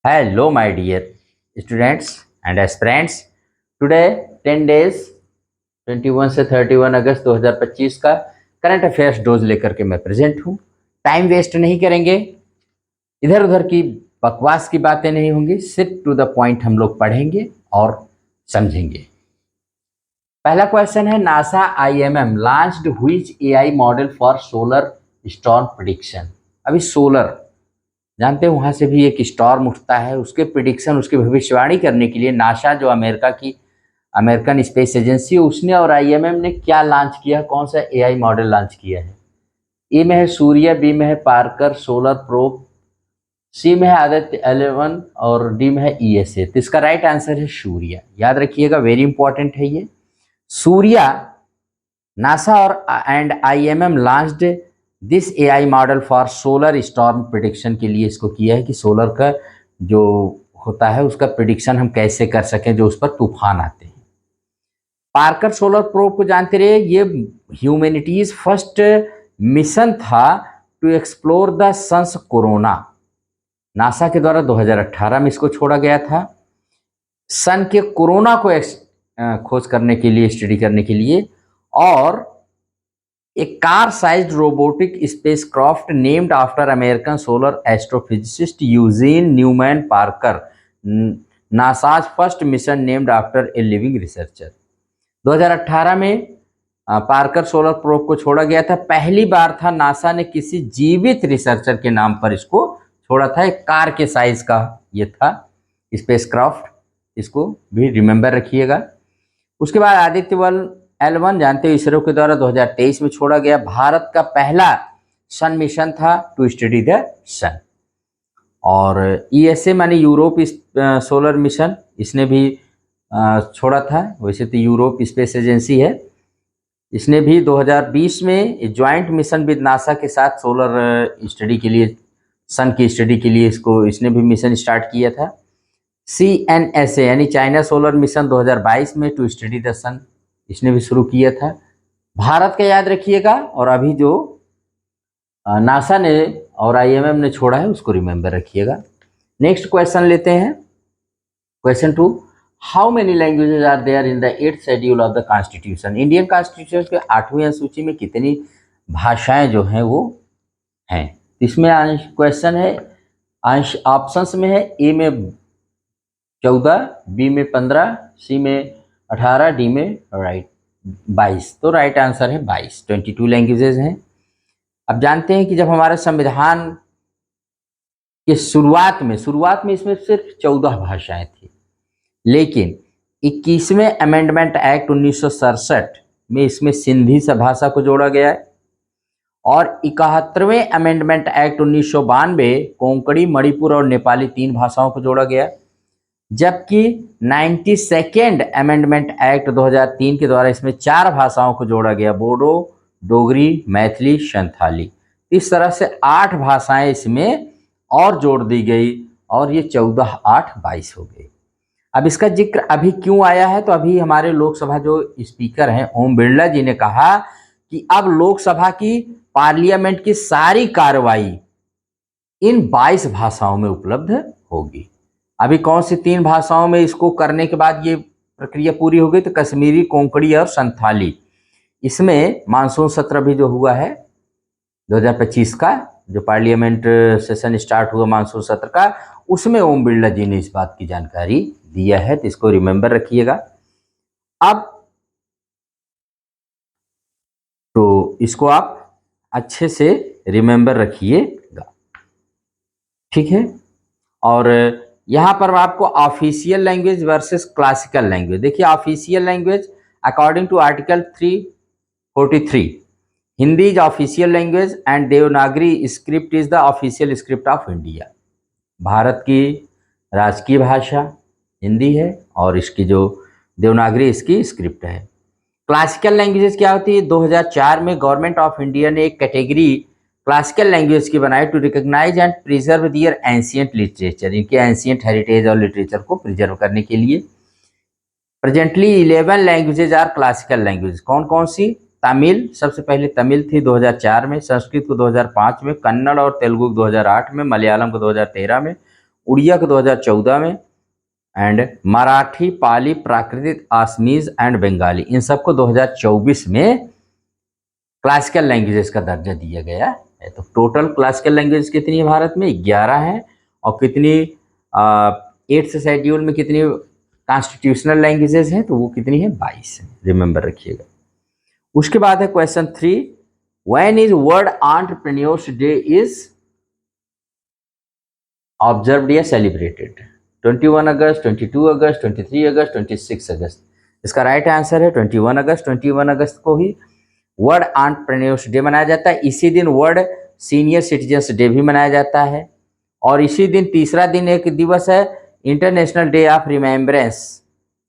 Hello, my dear students and aspirants. Today 10 days 21 से 31 अगस्त 2025 का current affairs dose लेकर के मैं प्रेजेंट हूँ। टाइम वेस्ट नहीं करेंगे, इधर उधर की बकवास की बातें नहीं होंगी, सिर्फ टू द पॉइंट हम लोग पढ़ेंगे और समझेंगे। पहला क्वेश्चन है, NASA IMM launched which AI model for solar storm prediction. अभी सोलर जानते हैं, वहाँ से भी एक स्टॉर्म उठता है, उसके प्रिडिक्शन, उसकी भविष्यवाणी करने के लिए नासा जो अमेरिका की अमेरिकन स्पेस एजेंसी, उसने और आईएमएम ने क्या लॉन्च किया, कौन सा एआई मॉडल लॉन्च किया है। ए में है सूर्य, बी में है पार्कर सोलर प्रोब, सी में है आदित्य 11 और डी में है ईएसए। तो इसका राइट आंसर है सूर्य। याद रखिएगा, वेरी इंपॉर्टेंट है ये। सूर्य, नासा और and IMM launched this AI model for solar storm prediction के लिए इसको किया है कि सोलर का जो होता है उसका प्रिडिक्शन हम कैसे कर सकें जो उस पर तूफान आते हैं। पार्कर सोलर प्रोब को जानते रहे, ये ह्यूमैनिटीज फर्स्ट मिशन था to explore the sun's corona. NASA के द्वारा 2018 में इसको छोड़ा गया था, सन के कोरोना को खोज करने के लिए, स्टडी करने के लिए। और एक car sized robotic spacecraft named after American solar astrophysicist Eugene Newman Parker, NASA's first mission named after a living researcher. 2018 में पार्कर सोलर प्रोब को छोड़ा गया था। पहली बार था नासा ने किसी जीवित रिसर्चर के नाम पर इसको छोड़ा था। एक कार के साइज का ये था स्पेसक्राफ्ट, इसको भी रिमेंबर रखिएगा। उसके बाद आदित्य L1 जानते हो, इसरो के द्वारा 2023 में छोड़ा गया, भारत का पहला सन मिशन था टू स्टडी द सन। और ईएसए माने यूरोप सोलर मिशन, इसने भी छोड़ा था। वैसे तो यूरोप स्पेस एजेंसी है, इसने भी 2020 में ज्वाइंट मिशन विद नासा के साथ सोलर स्टडी के लिए, सन की स्टडी के लिए इसने भी मिशन स्टार्ट किया था। CNSA यानी चाइना सोलर मिशन 2022 में टू स्टडी द सन, इसने भी शुरू किया था। भारत का याद रखिएगा, और अभी जो नासा ने और आईएमएम ने छोड़ा है उसको रिमेंबर रखिएगा। नेक्स्ट क्वेश्चन लेते हैं, question 2, how many languages are there in the 8th schedule of the constitution. Indian constitution के 8वीं अनुसूची में कितनी भाषाएं जो हैं वो हैं। इसमें क्वेश्चन है, अंश ऑप्शंस में है, ए में 14, बी में 15, सी में 18, डी में 22। तो राइट आंसर है 22, 22 लैंग्वेजेज हैं। अब जानते हैं कि जब हमारे संविधान के शुरुआत में इसमें सिर्फ 14 भाषाएं थी, लेकिन 21वें अमेंडमेंट एक्ट 1967 में इसमें सिंधी भाषा को जोड़ा गया है, और 71वें अमेंडमेंट एक्ट 1992 कोंकणी, मणिपुर और नेपाली 3 भाषाओं को जोड़ा गया, जबकि 92nd अमेंडमेंट एक्ट 2003 के द्वारा इसमें 4 भाषाओं को जोड़ा गया, बोडो, डोगरी, मैथिली, संथाली। इस तरह से 8 भाषाएं इसमें और जोड़ दी गई, और ये 14, 8, 22 हो गई। अब इसका जिक्र अभी क्यों आया है, तो अभी हमारे लोकसभा जो स्पीकर हैं ओम बिरला जी ने कहा कि अब लोकसभा की, पार्लियामेंट की सारी कार्रवाई इन 22 भाषाओं में उपलब्ध होगी। अभी कौन सी 3 भाषाओं में इसको करने के बाद ये प्रक्रिया पूरी हो गई, तो कश्मीरी, कोंकणी और संथाली। इसमें मानसून सत्र भी जो हुआ है 2025 का, जो पार्लियामेंट सेशन स्टार्ट हुआ मानसून सत्र का, उसमें ओम बिरला जी ने इस बात की जानकारी दिया है, तो इसको रिमेंबर रखिएगा। अब तो इसको आप अच्छे से रिमेंबर रखिएगा, ठीक है। और यहाँ पर आपको official language versus classical language, देखिए official language according to article 343, Hindi is official language and Devanagari script is the official script of India. Bharat की राजकीय भाषा हिंदी है, और इसकी जो देवनागरी इसकी स्क्रिप्ट है। क्लासिकल लैंग्वेजेस क्या होती है, 2004 में गवर्नमेंट ऑफ इंडिया ने एक कैटेगरी क्लासिकल लैंग्वेज की बनाई to recognize and preserve their ancient literature, इनके एंशियंट हेरिटेज और लिटरेचर को प्रिजर्व करने के लिए। Presently 11 languages are classical language. कौन कौन सी, तमिल, सबसे पहले तमिल थी 2004 में, संस्कृत को 2005 में, कन्नड़ और तेलुगु को 2008 में, मलयालम को 2013 में, उड़िया को 2014 में, एंड मराठी, पाली, प्राकृतिक, आसमीज एंड बंगाली, इन सबको 2024 में क्लासिकल लैंग्वेजेस का दर्जा दिया गया है। तो टोटल क्लासिकल लैंग्वेज कितनी है भारत में? 11 है। और कितनी 8th शेड्यूल में कितनी कॉन्स्टिट्यूशनल लैंग्वेजेस हैं? तो वो कितनी है? 22 है। रिमेंबर रखिएगा। उसके बाद है question 3, when is world entrepreneurs day is observed या सेलिब्रेटेड? 21 अगस्त, 22 अगस्त, 23 अगस्त, 26 अगस्त? इसका राइट आंसर है 21 अगस्त। 21 अगस्त को ही वर्ल्ड एंटरप्रेन्योर्स डे मनाया जाता है। इसी दिन वर्ल्ड सीनियर सिटीजन्स डे भी मनाया जाता है। और इसी दिन तीसरा दिन एक दिवस है इंटरनेशनल डे ऑफ रिमेम्बरेंस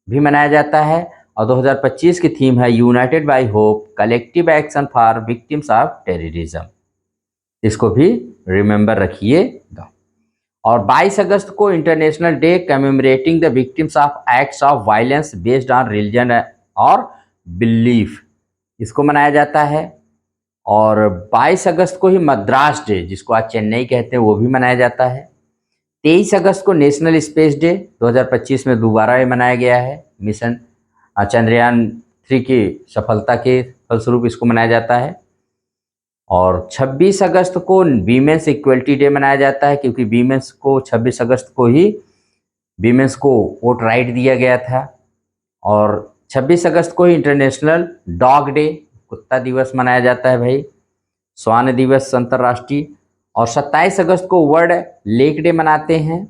भी मनाया जाता है। और 2025 की थीम है united by hope, collective action for victims of terrorism. इसको भी रिमेंबर रखिएगा। और 22 अगस्त को international day commemorating the victims of acts of violence based on religion और बिलीफ, इसको मनाया जाता है। और 22 अगस्त को ही मद्रास डे, जिसको आज चेन्नई कहते हैं, वो भी मनाया जाता है। 23 अगस्त को नेशनल स्पेस डे 2025 में दोबारा ये मनाया गया है। मिशन चंद्रयान 3 की सफलता के फलस्वरूप इसको मनाया जाता है। और 26 अगस्त को वीमेंस इक्वलिटी डे मनाया जाता है, क्योंकि वीमेंस को 26 अगस्त को ही वीमेंस को वोट राइट दिया गया था। और 26 अगस्त को ही इंटरनेशनल डॉग डे, कुत्ता दिवस मनाया जाता है भाई। श्वान दिवस अंतर्राष्ट्रीय। और 27 अगस्त को वर्ल्ड लेक डे मनाते हैं।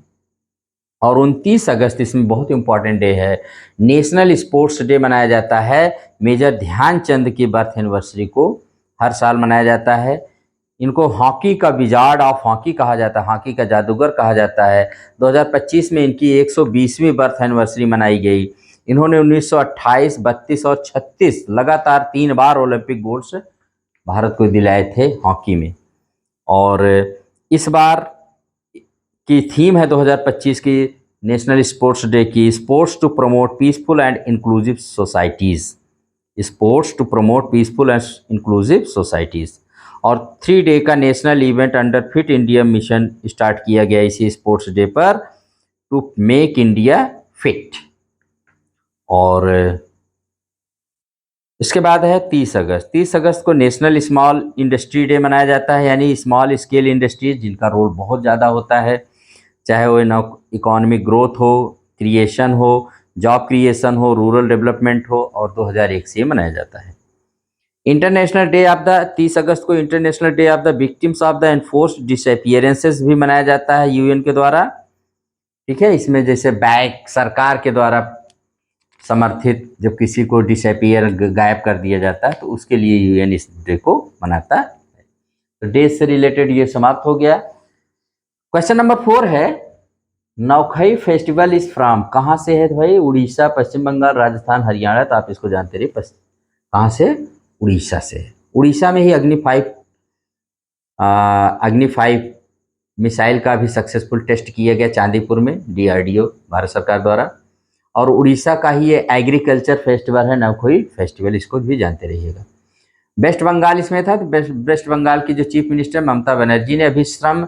और 29 अगस्त, इसमें बहुत इंपॉर्टेंट डे है, नेशनल स्पोर्ट्स डे मनाया जाता है। मेजर ध्यानचंद की बर्थ एनिवर्सरी को हर साल मनाया जाता है। इनको हॉकी का विजार्ड ऑफ हॉकी कहा जाता है, हॉकी का जादूगर कहा जाता है। 2025 में इनकी 120वीं बर्थ एनिवर्सरी मनाई गई। इन्होंने 1928, 32 और 36 लगातार 3 बार ओलंपिक गोल्ड्स भारत को दिलाए थे हॉकी में। और इस बार की थीम है 2025 की नेशनल स्पोर्ट्स डे की, sports to promote peaceful and inclusive societies, sports to promote peaceful and inclusive societies. और 3 डे का national event under fit India mission start किया गया इसी स्पोर्ट्स डे पर, टू मेक इंडिया फिट। और इसके बाद है 30 अगस्त। 30 अगस्त को नेशनल स्मॉल इंडस्ट्री डे मनाया जाता है, यानी स्मॉल स्केल इंडस्ट्रीज जिनका रोल बहुत ज़्यादा होता है, चाहे वो इकोनॉमिक ग्रोथ हो, क्रिएशन हो, जॉब क्रिएशन हो, रूरल डेवलपमेंट हो। और 2001 से मनाया जाता है। इंटरनेशनल डे ऑफ द 30 अगस्त को international day of the victims of the enforced disappearances भी मनाया जाता है यूएन के द्वारा। ठीक है, इसमें जैसे बैक सरकार के द्वारा समर्थित जब किसी को डिसअपियर गायब कर दिया जाता है, तो उसके लिए यूएन इस डे को मनाता है। तो डे से रिलेटेड ये समाप्त हो गया। क्वेश्चन नंबर 4 है, नौखई फेस्टिवल इज फ्रॉम, कहाँ से है भाई? उड़ीसा, पश्चिम बंगाल, राजस्थान, हरियाणा। तो आप इसको जानते रहिए, कहाँ से? उड़ीसा से है। उड़ीसा में ही अग्नि 5 मिसाइल का भी सक्सेसफुल टेस्ट किया गया चांदीपुर में, डीआरडीओ भारत सरकार द्वारा। और उड़ीसा का ही ये एग्रीकल्चर फेस्टिवल है नौखई फेस्टिवल, इसको भी जानते रहिएगा। वेस्ट बंगाल इसमें था, तो वेस्ट बंगाल की जो चीफ मिनिस्टर ममता बनर्जी ने अभी श्रम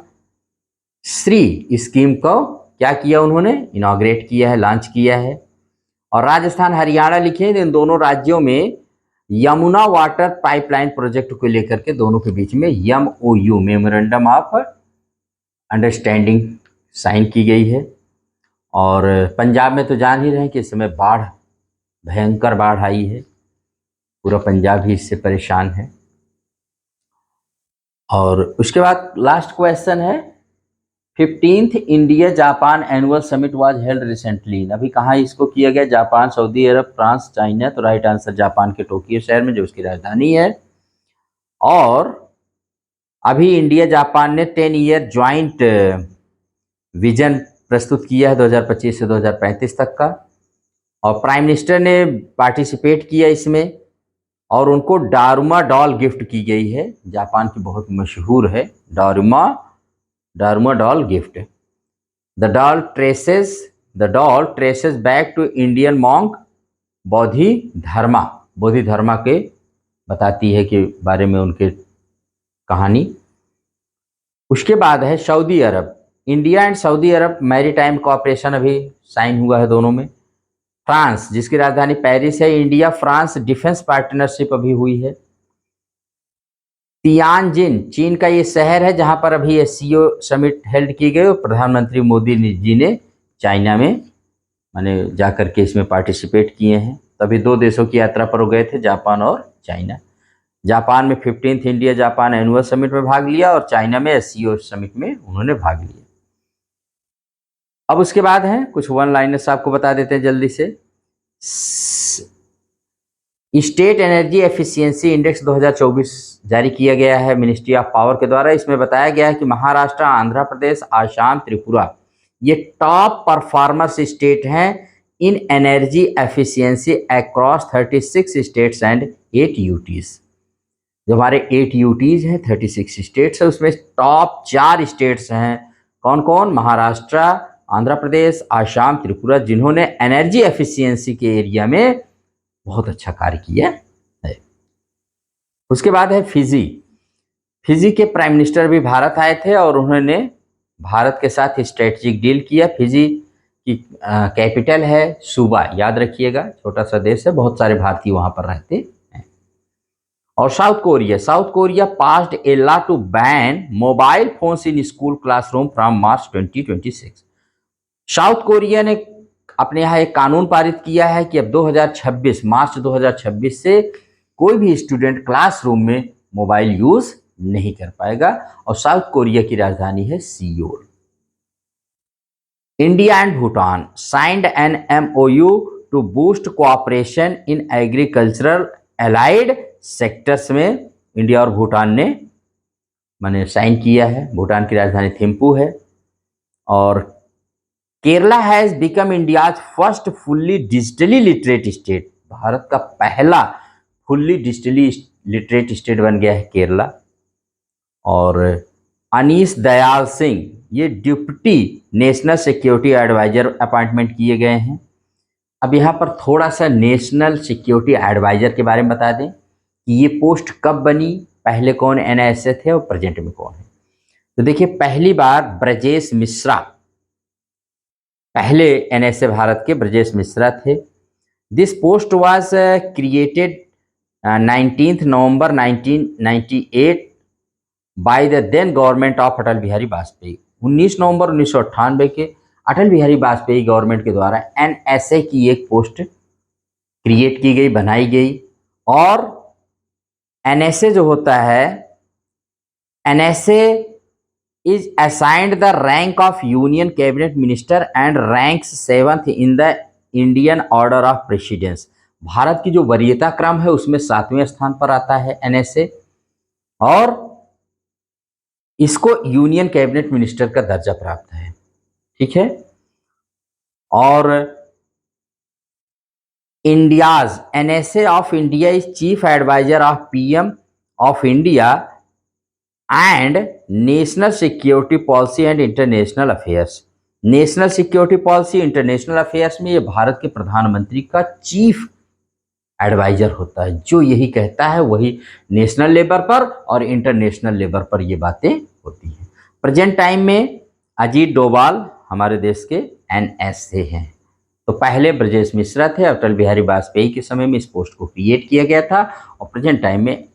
श्री स्कीम को क्या किया, उन्होंने इनॉग्रेट किया है, लॉन्च किया है। और राजस्थान हरियाणा लिखे, इन दोनों राज्यों में यमुना वाटर पाइपलाइन प्रोजेक्ट को लेकर के दोनों के बीच में MOU, memorandum of understanding sign की गई है। और पंजाब में तो जान ही रहे हैं कि इस समय भयंकर बाढ़ आई है, पूरा पंजाब ही इससे परेशान है। और उसके बाद लास्ट क्वेश्चन है, 15th India Japan annual summit was held recently. अभी कहाँ इसको किया गया? जापान, सऊदी अरब, फ्रांस, चाइना। तो राइट आंसर जापान के टोक्यो शहर में, जो उसकी राजधानी है। और अभी इंडिया जापान ने 10 ईयर ज्वाइंट विजन प्रस्तुत किया है 2025 से 2035 तक का। और प्राइम मिनिस्टर ने पार्टिसिपेट किया इसमें, और उनको डारुमा डॉल गिफ्ट की गई है, जापान की बहुत मशहूर है Daruma doll gift. The doll traces back to Indian monk Bodhidharma के बताती है कि बारे में उनके कहानी। उसके बाद है Saudi Arab. India and Saudi Arab maritime cooperation अभी साइन हुआ है दोनों में। फ्रांस जिसकी राजधानी पेरिस है, इंडिया फ्रांस डिफेंस पार्टनरशिप अभी हुई है। तियानजिन चीन का ये शहर है जहां पर अभी एससीओ समिट हेल्ड की गई और प्रधानमंत्री मोदी जी ने चाइना में माने जाकर के इसमें पार्टिसिपेट किए हैं। तभी दो देशों की यात्रा पर वो गए थे, जापान और चाइना। जापान में 15th India Japan annual summit में भाग लिया और चाइना में एससीओ समिट में उन्होंने भाग लिया। अब उसके बाद है कुछ वन लाइनर्स आपको बता देते हैं जल्दी से। स्टेट एनर्जी एफिशिएंसी इंडेक्स 2024 जारी किया गया है मिनिस्ट्री ऑफ पावर के द्वारा। इसमें बताया गया है कि महाराष्ट्र, आंध्र प्रदेश, आसाम, त्रिपुरा ये टॉप परफॉर्मर्स स्टेट हैं इन energy efficiency across 36 states and 8 UTs. जो हमारे 8 यूटीज हैं, 36 स्टेट्स है, उसमें टॉप 4 स्टेट्स हैं। कौन कौन? महाराष्ट्र, आंध्र प्रदेश, आसाम, त्रिपुरा, जिन्होंने एनर्जी एफिशिएंसी के एरिया में बहुत अच्छा कार्य किया है। उसके बाद है फिजी। फिजी के प्राइम मिनिस्टर भी भारत आए थे और उन्होंने भारत के साथ स्ट्रेटेजिक डील किया। फिजी की कैपिटल है सुबा, याद रखिएगा, छोटा सा देश है, बहुत सारे भारतीय वहां पर रहते हैं। और South Korea passed a law to ban mobile phones in school classroom from March 2026। South Korea ने अपने यहाँ एक कानून पारित किया है कि अब 2026 मार्च 2026 से कोई भी स्टूडेंट क्लासरूम में मोबाइल यूज नहीं कर पाएगा। और साउथ कोरिया की राजधानी है Seoul. India and Bhutan signed an MOU to boost cooperation in agricultural allied sectors में इंडिया और भूटान ने मैंने साइन किया है। भूटान की राजधानी थिम्पू है। और Kerala has become India's first fully digitally literate state. Bharat का पहला फुल्ली डिजिटली लिटरेट स्टेट बन गया है केरला। और अनीश दयाल सिंह ये deputy national security adviser appointment किए गए हैं। अब यहाँ पर थोड़ा सा नेशनल सिक्योरिटी एडवाइजर के बारे में बता दें कि ये पोस्ट कब बनी, पहले कौन NSA थे और प्रेजेंट में कौन है। तो देखिए, पहली बार ब्रजेश मिश्रा, पहले NSA भारत के ब्रजेश मिश्रा थे। This post was created 19 November 1998 by the then government of Atal Bihari Vajpayee. 19 नवंबर 1998 के अटल बिहारी वाजपेयी गवर्नमेंट के द्वारा NSA की एक पोस्ट क्रिएट की गई, बनाई गई। और NSA जो होता है, NSA is assigned the rank of Union Cabinet Minister and ranks 7th in the Indian Order of Precedence। Bharat की जो वरीयता क्रम है उसमें 7वें स्थान पर आता है NSA। और इसको यूनियन कैबिनेट मिनिस्टर का दर्जा प्राप्त है। ठीक है। और India's NSA of India is chief adviser of PM of India and national security policy and international affairs. National security policy, international affairs में ये भारत के प्रधानमंत्री का चीफ एडवाइजर होता है, जो यही कहता है वही नेशनल लेवल पर और इंटरनेशनल लेवल पर ये बातें होती हैं। प्रेजेंट टाइम में अजीत डोभाल हमारे देश के NSA हैं। तो पहले ब्रजेश मिश्रा थे, अटल बिहारी वाजपेयी के समय में इस पोस्ट को क्रिएट किया गया था। और प्रेजेंट टाइम में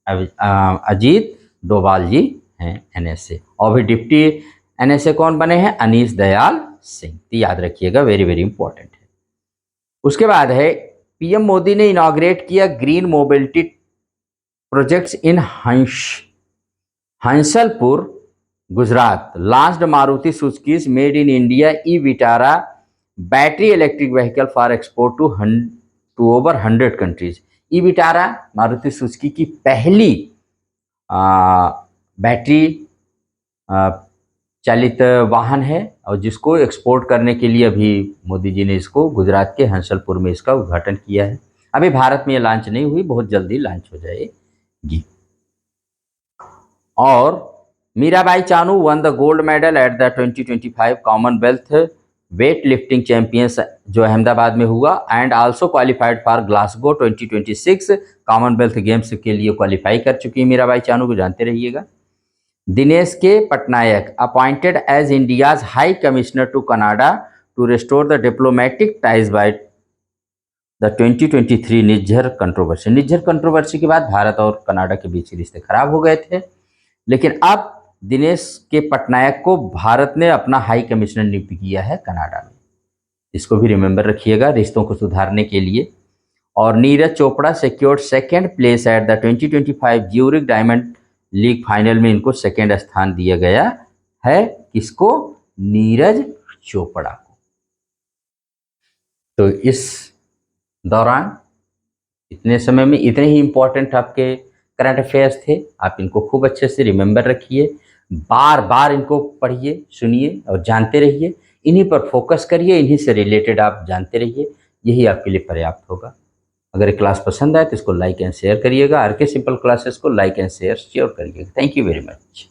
अजीत डोभाल जी हैं NSA। और भी डिप्टी NSA कौन बने हैं? अनीश दयाल सिंह। तो याद रखिएगा, वेरी वेरी इंपॉर्टेंट है। उसके बाद है PM मोदी ने इनॉग्रेट किया green mobility projects in Hansalpur Gujarat. Launched Maruti Suzuki made in India e Vitara battery electric vehicle for export to over 100 countries. E Vitara Maruti Suzuki की पहली बैटरी चालित वाहन है और जिसको एक्सपोर्ट करने के लिए अभी मोदी जी ने इसको गुजरात के हंसलपुर में इसका उद्घाटन किया है। अभी भारत में ये लॉन्च नहीं हुई, बहुत जल्दी लॉन्च हो जाएगी। और Mirabai Chanu one the gold medal at the 2025 Commonwealth weight lifting champions जो अहमदाबाद में हुआ and also qualified for Glasgow 2026 Commonwealth games के लिए क्वालिफाई कर चुकी है मीराबाई चानू को, जानते रहिएगा। Dinesh K Patnaik appointed as India's high commissioner to Canada to restore the diplomatic ties by the 2023 Nijjar controversy. Nijjar controversy के बाद भारत और कनाडा के बीच रिश्ते खराब हो गए थे, लेकिन अब दिनेश के पटनायक को भारत ने अपना हाई कमिश्नर नियुक्त किया है कनाडा में। इसको भी रिमेंबर रखिएगा रिश्तों को सुधारने के लिए। और Neeraj Chopra secured second place at the 2025 Zurich diamond league final में इनको सेकेंड स्थान दिया गया है। किसको? नीरज चोपड़ा को। तो इस दौरान इतने समय में इतने ही इंपॉर्टेंट आपके करंट अफेयर्स थे, आप इनको खूब अच्छे से रिमेंबर रखिए, बार बार इनको पढ़िए, सुनिए और जानते रहिए। इन्हीं पर फोकस करिए, इन्हीं से रिलेटेड आप जानते रहिए, यही आपके लिए पर्याप्त होगा। अगर ये क्लास पसंद आए तो इसको लाइक एंड शेयर करिएगा। आर के सिंपल क्लासेस को लाइक एंड शेयर करिएगा। Thank you very much.